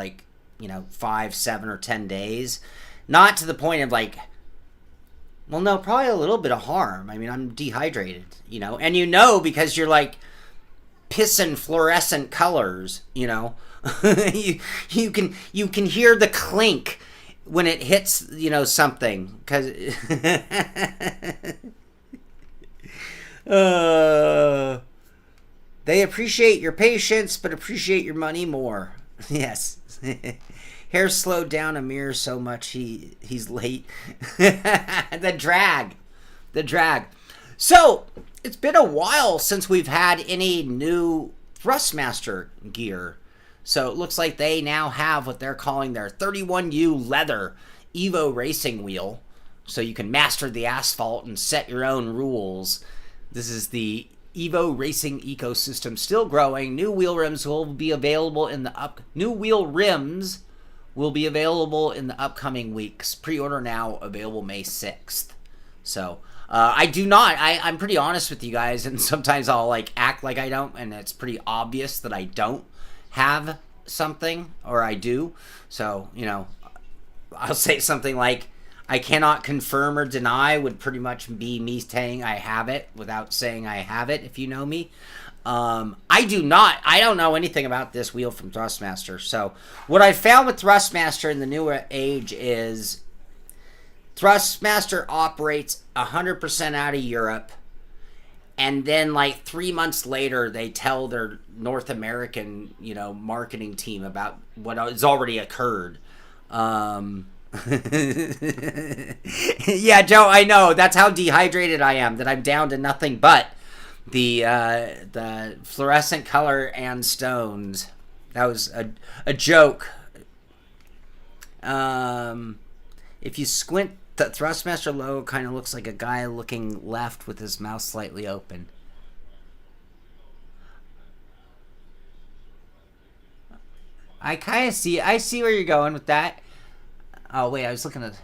5, 7, or 10 days. Not to the point of well, no, probably a little bit of harm. I mean, I'm dehydrated, and because you're pissing fluorescent colors, you can hear the clink when it hits, something, because they appreciate your patience, but appreciate your money more. Yes. Hair slowed down Ameer so much he's late. The drag. So, it's been a while since we've had any new Thrustmaster gear. So, it looks like they now have what they're calling their 31U leather Evo racing wheel. So, you can master the asphalt and set your own rules. This is the Evo racing ecosystem still growing. New wheel rims will be available in the upcoming weeks. Pre-order now, available May 6th. So, I'm pretty honest with you guys, and sometimes I'll act like I don't, and it's pretty obvious that I don't have something, or I do. So, I'll say something like, I cannot confirm or deny would pretty much be me saying I have it without saying I have it, if you know me. I don't know anything about this wheel from Thrustmaster. So what I found with Thrustmaster in the newer age is Thrustmaster operates 100% out of Europe. And then 3 months later, they tell their North American, marketing team about what has already occurred. Yeah, Joe, I know. That's how dehydrated I am, that I'm down to nothing but the fluorescent color and stones. That was a joke. If you squint, the Thrustmaster logo kind of looks like a guy looking left with his mouth slightly open. I see where you're going with that. Oh wait, I was looking at,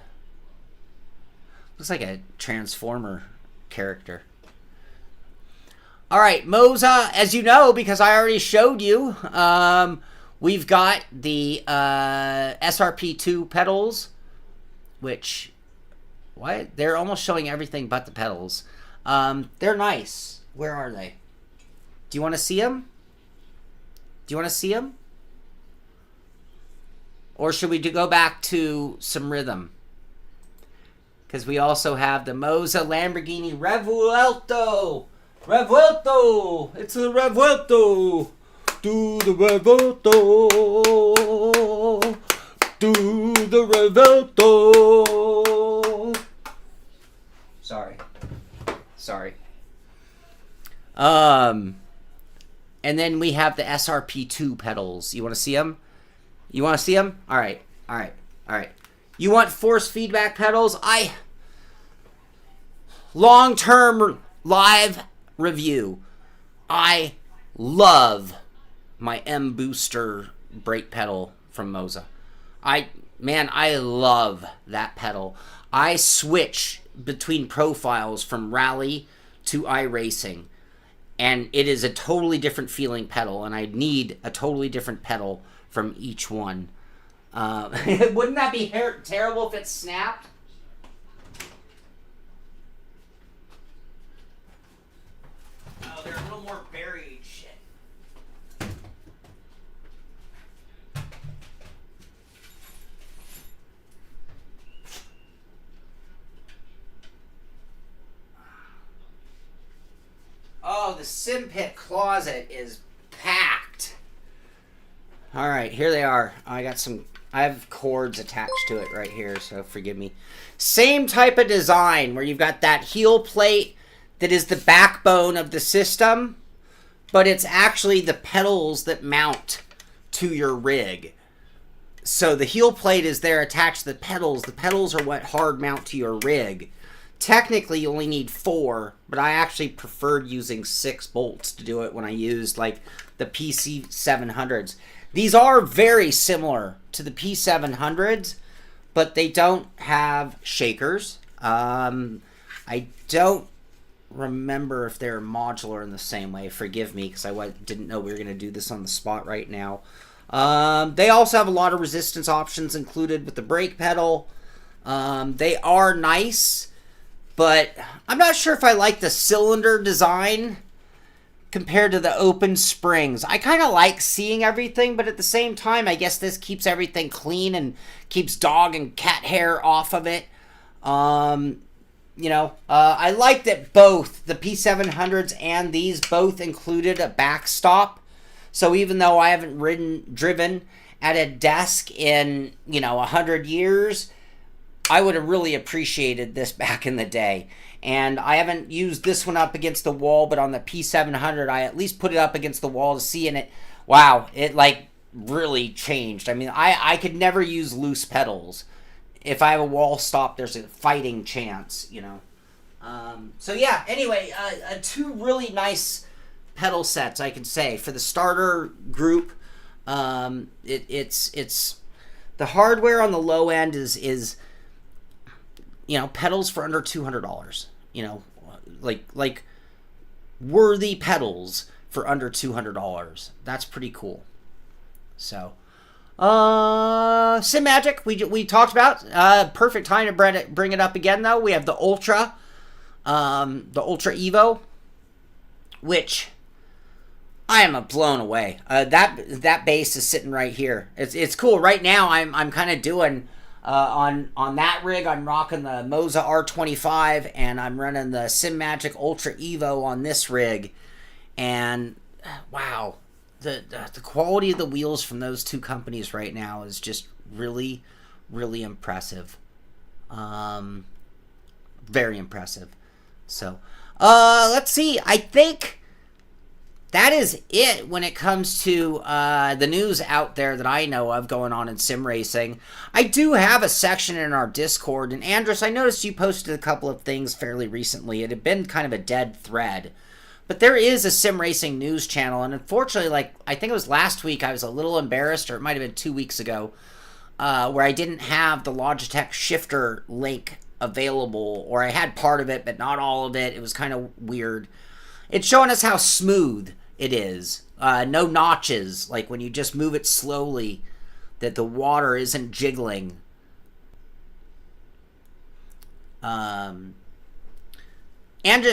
looks like a Transformer character. All right, Moza, as you know, because I already showed you, we've got the SRP2 pedals, which, what? They're almost showing everything but the pedals. They're nice. Where are they? Do you want to see them? Or should we go back to some rhythm? Because we also have the Moza Lamborghini Revuelto. It's a Revuelto. Do the Revuelto. Do the Revuelto. Sorry. And then we have the SRP2 pedals. You want to see them? You want to see them? All right. All right. All right. You want force feedback pedals? Long-term live review. I love my M Booster brake pedal from Moza. Man, I love that pedal. I switch between profiles from rally to iRacing, and it is a totally different feeling pedal, and I need a totally different pedal from each one. Wouldn't that be terrible if it snapped? Oh, they're a little more buried shit. Oh, the Simpit closet is packed. All right, here they are. I have cords attached to it right here, so forgive me. Same type of design where you've got that heel plate that is the backbone of the system, but it's actually the pedals that mount to your rig. So the heel plate is there attached to the pedals. The pedals are what hard mount to your rig. Technically, you only need 4, but I actually preferred using 6 bolts to do it when I used, like, the P700s. These are very similar to the P700s, but they don't have shakers. I don't remember if they're modular in the same way. Forgive me, because I didn't know we were going to do this on the spot right now. They also have a lot of resistance options included with the brake pedal. They are nice, but I'm not sure if I like the cylinder design compared to the open springs. I kind of like seeing everything, but at the same time, I guess this keeps everything clean and keeps dog and cat hair off of it. You know, I like that both the P700s and these both included a backstop. So even though I haven't driven at a desk in, 100 years, I would have really appreciated this back in the day. And I haven't used this one up against the wall, but on the P700, I at least put it up against the wall to see, and it like really changed. I mean, I could never use loose pedals. If I have a wall stop, there's a fighting chance, So yeah, anyway, 2 really nice pedal sets, I can say. For the starter group, it's the hardware on the low end is pedals for under $200. Like worthy pedals for under $200. That's pretty cool. So, Simagic, we talked about. Perfect time to bring it up again, though. We have the Ultra Evo, which I am blown away. That base is sitting right here. It's cool. Right now, I'm kind of doing. On that rig, I'm rocking the Moza R25, and I'm running the Simagic Ultra Evo on this rig. And wow, the quality of the wheels from those 2 companies right now is just really, really impressive. Very impressive. So, let's see. I think that is it when it comes to the news out there that I know of going on in sim racing. I do have a section in our Discord, and Andres, I noticed you posted a couple of things fairly recently. It had been kind of a dead thread, but there is a sim racing news channel, and unfortunately, I think it was last week, I was a little embarrassed, or it might have been 2 weeks ago, where I didn't have the Logitech shifter link available, or I had part of it, but not all of it. It was kind of weird. It's showing us how smooth it is. No notches, like when you just move it slowly, that the water isn't jiggling. Andres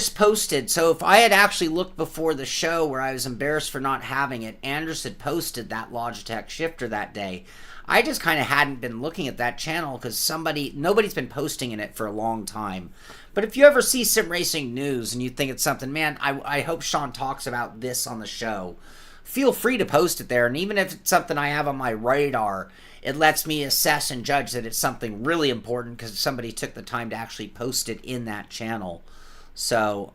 posted, so if I had actually looked before the show where I was embarrassed for not having it, Andres had posted that Logitech shifter that day. I just kind of hadn't been looking at that channel because nobody's been posting in it for a long time. But if you ever see sim racing news and you think it's something, man, I hope Shaun talks about this on the show, feel free to post it there. And even if it's something I have on my radar, it lets me assess and judge that it's something really important because somebody took the time to actually post it in that channel. So,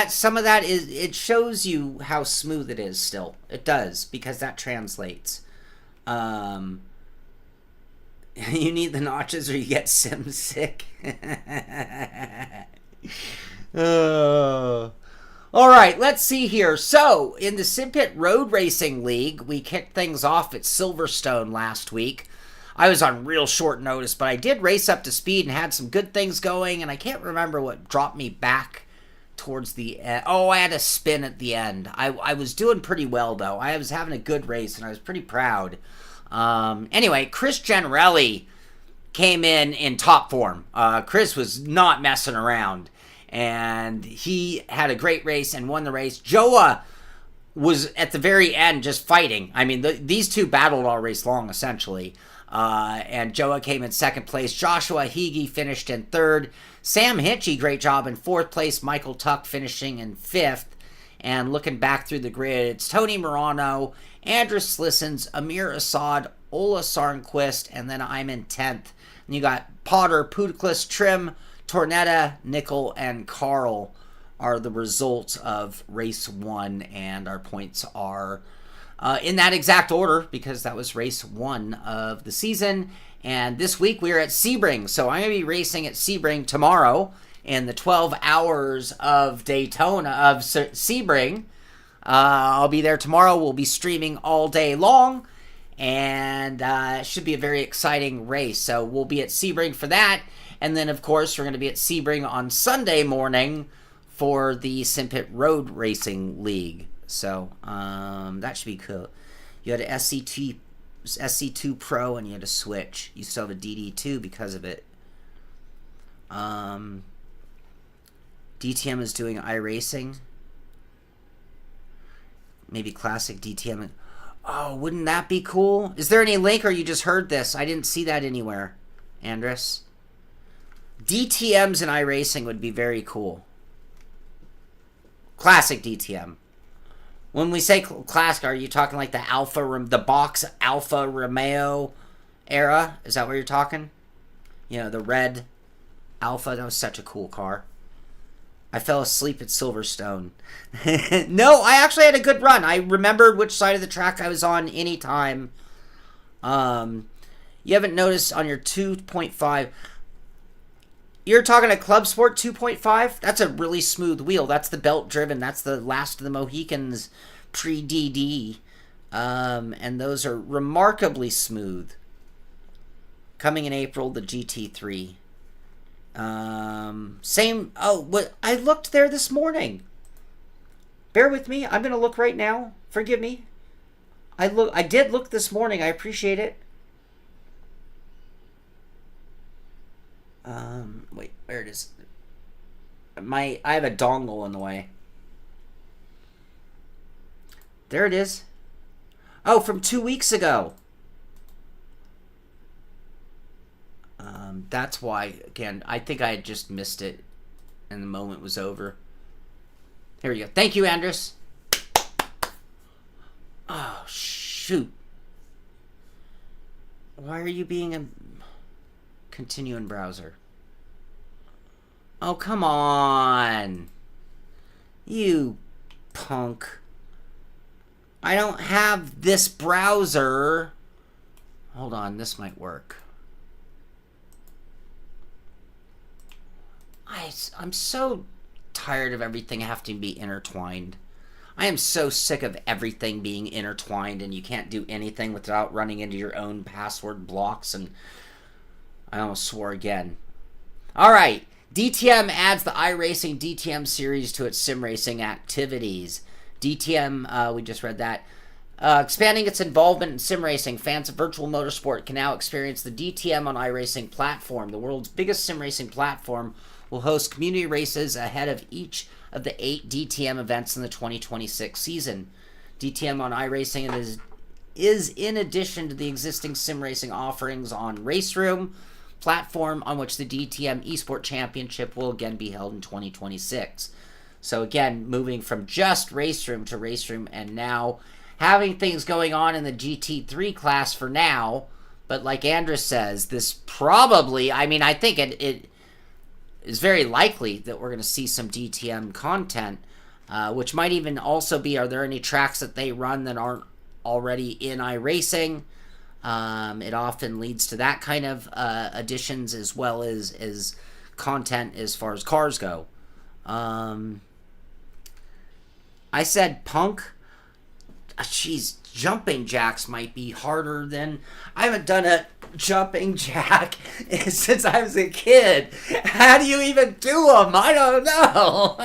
some of that is, it shows you how smooth it is still. It does, because that translates. You need the notches or you get sim sick. All right, let's see here. So, in the Simpit Road Racing League, we kicked things off at Silverstone last week. I was on real short notice, but I did race up to speed and had some good things going, and I can't remember what dropped me back towards the end. Oh, I had a spin at the end. I was doing pretty well, though. I was having a good race, and I was pretty proud. Anyway, Chris Generelli came in top form. Chris was not messing around, and he had a great race and won the race. Joa was at the very end just fighting. I mean, these two battled all race long, essentially. And Joa came in second place. Joshua Higgy finished in third. Sam Hinchy, great job in fourth place. Michael Tuck finishing in fifth. And looking back through the grid, it's Tony Morano, Andrus Slissons, Amir Assad, Ola Sarnquist, and then I'm in 10th. And you got Potter, Pudiclis, Trim, Tornetta, Nickel, and Carl are the results of race 1, and our points are in that exact order because that was race 1 of the season. And this week we are at Sebring, so I'm going to be racing at Sebring tomorrow in the 12 hours of Daytona of Sebring. I'll be there tomorrow. We'll be streaming all day long, and it should be a very exciting race. So we'll be at Sebring for that, and then of course we're going to be at Sebring on Sunday morning for the Simpit Road Racing League. So that should be cool. You had an SC2 Pro and you had a Switch. You still have a DD2 because of it. DTM is doing iRacing. Maybe classic DTM. Oh, wouldn't that be cool? Is there any link or you just heard this? I didn't see that anywhere, Andrus. DTMs in iRacing would be very cool. Classic DTM. When we say classic, are you talking like the box Alfa Romeo era? Is that what you're talking? You know, the red Alfa. That was such a cool car. I fell asleep at Silverstone. No, I actually had a good run. I remembered which side of the track I was on anytime. You haven't noticed on your 2.5... You're talking a Club Sport 2.5? That's a really smooth wheel. That's the belt driven. That's the last of the Mohicans pre-DD. And those are remarkably smooth. Coming in April, the GT3. Same. Oh, what? I looked there this morning. Bear with me. I'm going to look right now. Forgive me. I did look this morning. I appreciate it. Wait, where it is? I have a dongle in the way. There it is. Oh, from 2 weeks ago. That's why, again, I think I had just missed it and the moment was over. Here we go. Thank you, Andrus. Oh, shoot. Why are you being a... Continue in browser. Oh, come on. You punk. I don't have this browser. Hold on, this might work. I'm so tired of everything having to be intertwined. I am so sick of everything being intertwined and you can't do anything without running into your own password blocks, and I almost swore again. Alright, DTM adds the iRacing DTM series to its sim racing activities. DTM, we just read that. Expanding its involvement in sim racing, fans of virtual motorsport can now experience the DTM on iRacing platform. The world's biggest sim racing platform will host community races ahead of each of the 8 DTM events in the 2026 season. DTM on iRacing is in addition to the existing sim racing offerings on RaceRoom, platform on which the DTM Esport Championship will again be held in 2026. So again, moving from just RaceRoom to RaceRoom, and now having things going on in the GT3 class for now. But like Andrus says, this probably, I mean, I think it is very likely that we're going to see some DTM content, which might even also be, are there any tracks that they run that aren't already in iRacing? It often leads to that kind of additions as well as content as far as cars go. I said punk. Jeez, jumping jacks might be harder than... I haven't done a jumping jack since I was a kid. How do you even do them? I don't know.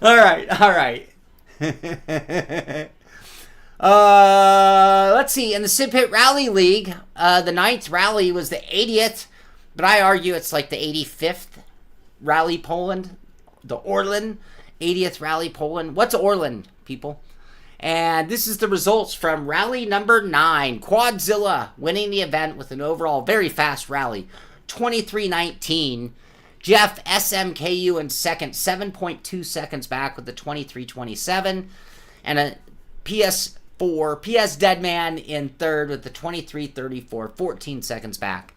All right. Let's see. In the Simpit Rally League, the 9th rally was the 80th, but I argue it's like the 85th Rally Poland. The Orlen, 80th Rally Poland. What's Orlen, people? And this is the results from rally number 9. Quadzilla winning the event with an overall very fast rally. 23:19. Jeff SMKU in second, 7.2 seconds back with the 23:27. And a PS Deadman in third with the 23:34, 14 seconds back.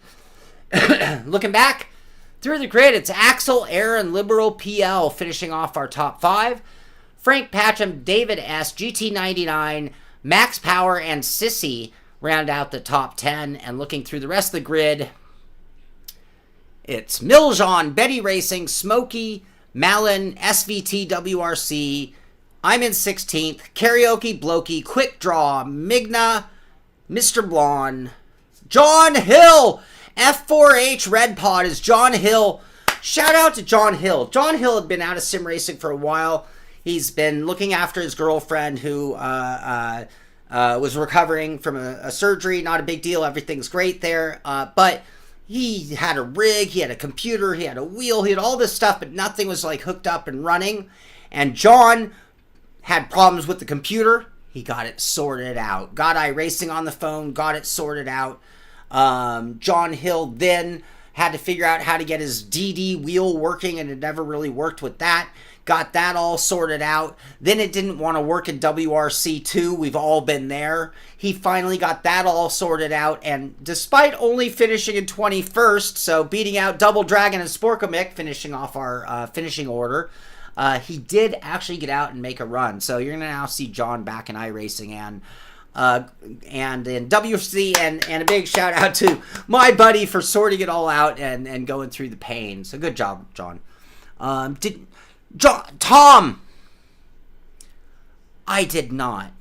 Looking back through the grid, it's Axel, Aaron, Liberal, PL finishing off our top 5. Frank Patcham, David S, GT99, Max Power, and Sissy round out the top 10. And looking through the rest of the grid, it's Miljon, Betty Racing, Smokey, Malin, SVT, WRC. I'm in 16th. Karaoke, Blokey, Quick Draw, Migna, Mr. Blonde, John Hill. F4H Red Pod is John Hill. Shout out to John Hill. John Hill had been out of sim racing for a while. He's been looking after his girlfriend who was recovering from a surgery. Not a big deal. Everything's great there. But he had a rig, he had a computer, he had a wheel, he had all this stuff, but nothing was like hooked up and running. And John had problems with the computer. He got it sorted out. Got iRacing on the phone, got it sorted out. John Hill then had to figure out how to get his DD wheel working, and it never really worked with that. Got that all sorted out. Then it didn't want to work in WRC2. We've all been there. He finally got that all sorted out, and despite only finishing in 21st, so beating out Double Dragon and Sporkomic, finishing off our finishing order, he did actually get out and make a run. So you're going to now see John back in iRacing and in WC, and a big shout out to my buddy for sorting it all out and going through the pain. So good job, John. Tom, I did not.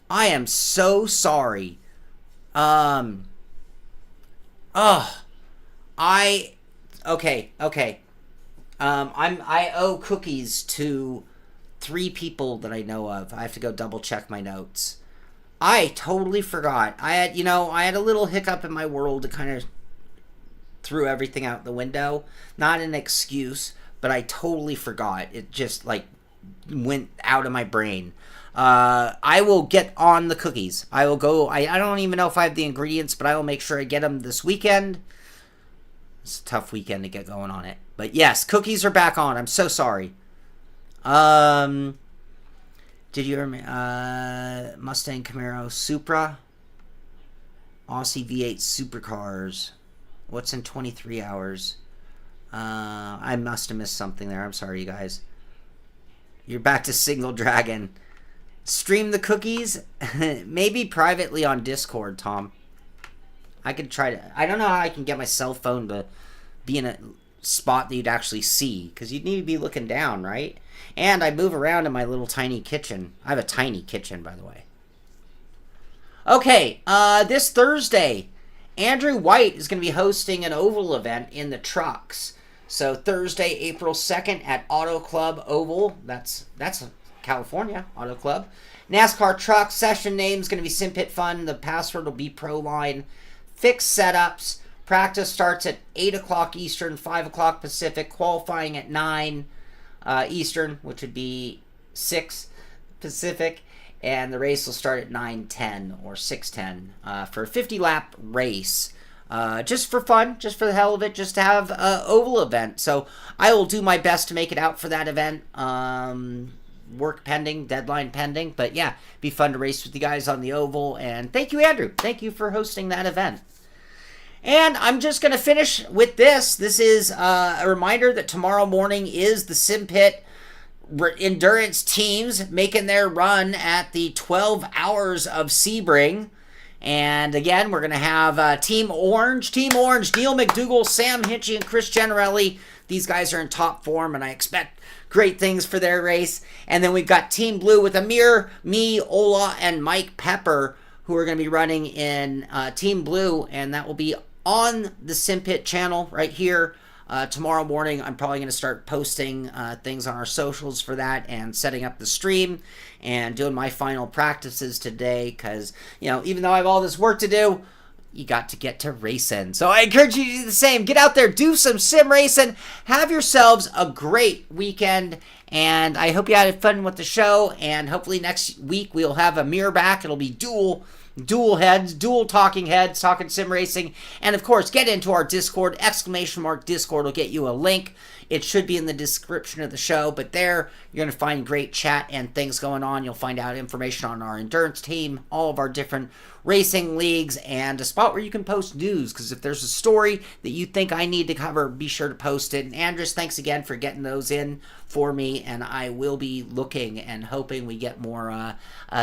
I am so sorry. Okay. I owe cookies to 3 people that I know of. I have to go double check my notes. I totally forgot. I had a little hiccup in my world that kind of threw everything out the window. Not an excuse, but I totally forgot. It just like went out of my brain. I will get on the cookies. I will go. I don't even know if I have the ingredients, but I will make sure I get them this weekend. It's a tough weekend to get going on it. But yes, cookies are back on. I'm so sorry. Did you remember Mustang Camaro Supra? Aussie V8 Supercars. What's in 23 hours? I must have missed something there. I'm sorry, you guys. You're back to Single Dragon. Stream the cookies? Maybe privately on Discord, Tom. I could try to... I don't know how I can get my cell phone to be in a spot that you'd actually see. Because you'd need to be looking down, right? And I move around in my little tiny kitchen. I have a tiny kitchen, by the way. Okay, this Thursday, Andrew White is going to be hosting an oval event in the trucks. So Thursday, April 2nd at Auto Club Oval. That's California, Auto Club. NASCAR truck session name is going to be Simpit Fun. The password will be Proline. Fixed setups. Practice starts at 8 o'clock Eastern, 5 o'clock Pacific. Qualifying at 9 Eastern, which would be 6 Pacific. And the race will start at 9:10 or 6:10 for a 50-lap race. Just for fun, just for the hell of it, just to have an oval event. So I will do my best to make it out for that event. Work pending, deadline pending. But yeah, be fun to race with you guys on the oval. And thank you, Andrew. Thank you for hosting that event. And I'm just going to finish with this. This is a reminder that tomorrow morning is the Simpit endurance teams making their run at the 12 Hours of Sebring. And again, we're going to have Team Orange, Neil McDougall, Sam Hitchie, and Chris Generelli. These guys are in top form, and I expect great things for their race. And then we've got Team Blue with Ameer, me, Ola, and Mike Pepper, who are going to be running in Team Blue, and that will be on the Simpit channel right here. Tomorrow morning, I'm probably going to start posting things on our socials for that and setting up the stream and doing my final practices today because, you know, even though I have all this work to do, you got to get to racing. So I encourage you to do the same. Get out there, do some sim racing, have yourselves a great weekend, and I hope you had fun with the show, and hopefully next week we'll have Ameer back. It'll be dual talking heads, talking sim racing, and of course get into our Discord, !Discord will get you a link. It should be in the description of the show, but there you're going to find great chat and things going on. You'll find out information on our endurance team, all of our different racing leagues, and a spot where you can post news, because if there's a story that you think I need to cover, be sure to post it. And Andres, thanks again for getting those in for me, and I will be looking and hoping we get more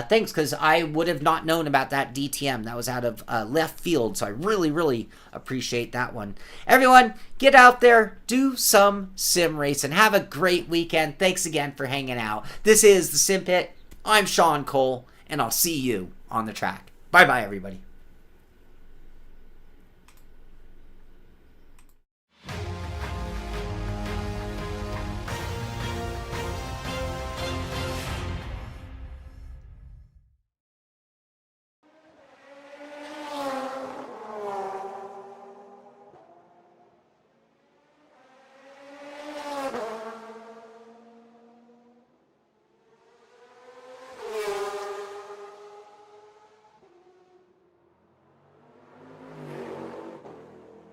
things, because I would have not known about that DTM. That was out of left field, so I really appreciate that one. Everyone, get out there, do some sim racing. Have a great weekend. Thanks again for hanging out. This is the Simpit. I'm Sean Cole, and I'll see you on the track. Bye-bye, everybody.